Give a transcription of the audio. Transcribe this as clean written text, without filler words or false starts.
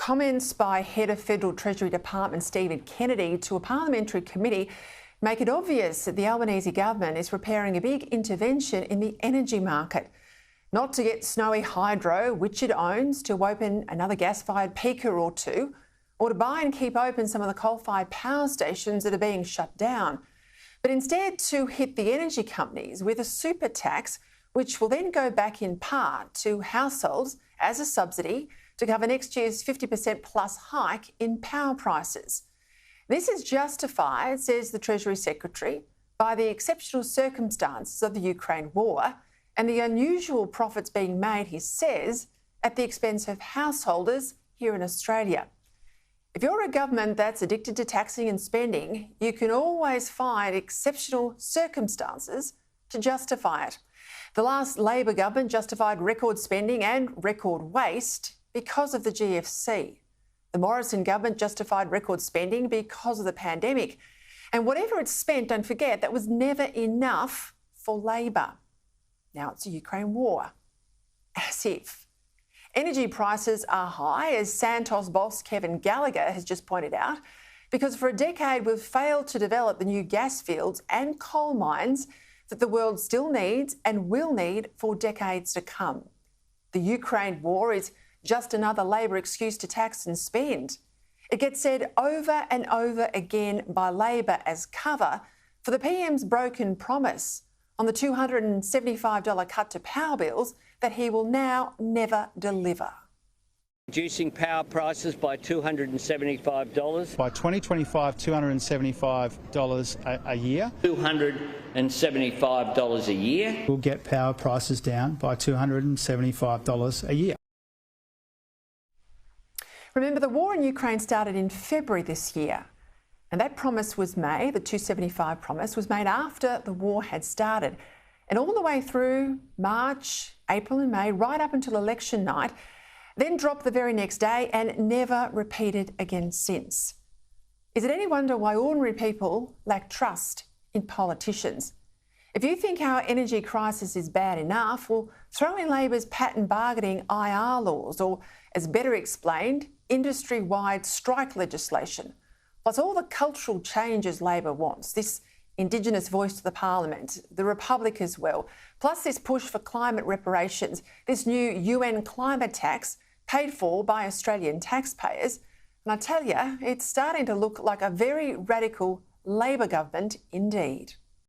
Comments by Head of Federal Treasury Department Stephen Kennedy to a parliamentary committee make it obvious that the Albanese government is preparing a big intervention in the energy market. Not to get snowy hydro, which it owns, to open another gas-fired peaker or two, or to buy and keep open some of the coal-fired power stations that are being shut down, but instead to hit the energy companies with a super tax, which will then go back in part to households as a subsidy to cover next year's 50% plus hike in power prices. This is justified, says the Treasury Secretary, by the exceptional circumstances of the Ukraine war and the unusual profits being made, he says, at the expense of householders here in Australia. If you're a government that's addicted to taxing and spending, you can always find exceptional circumstances to justify it. The last Labor government justified record spending and record waste because of the GFC. The Morrison government justified record spending because of the pandemic. And whatever it's spent, don't forget, that was never enough for Labor. Now it's a Ukraine war. As if. Energy prices are high, as Santos boss Kevin Gallagher has just pointed out, because for a decade we've failed to develop the new gas fields and coal mines that the world still needs and will need for decades to come. The Ukraine war is just another Labor excuse to tax and spend. It gets said over and over again by Labor as cover for the PM's broken promise on the $275 cut to power bills that he will now never deliver. Reducing power prices by $275. By 2025, $275 a year. $275 a year. We'll get power prices down by $275 a year. Remember, the war in Ukraine started in February this year, and that promise was made, the 275 promise, was made after the war had started. And all the way through March, April and May, right up until election night, then dropped the very next day and never repeated again since. Is it any wonder why ordinary people lack trust in politicians? If you think our energy crisis is bad enough, well, throw in Labor's patent bargaining IR laws, or, as better explained, industry-wide strike legislation, plus all the cultural changes Labor wants, this Indigenous voice to the Parliament, the Republic as well, plus this push for climate reparations, this new UN climate tax paid for by Australian taxpayers. And I tell you, it's starting to look like a very radical Labor government indeed.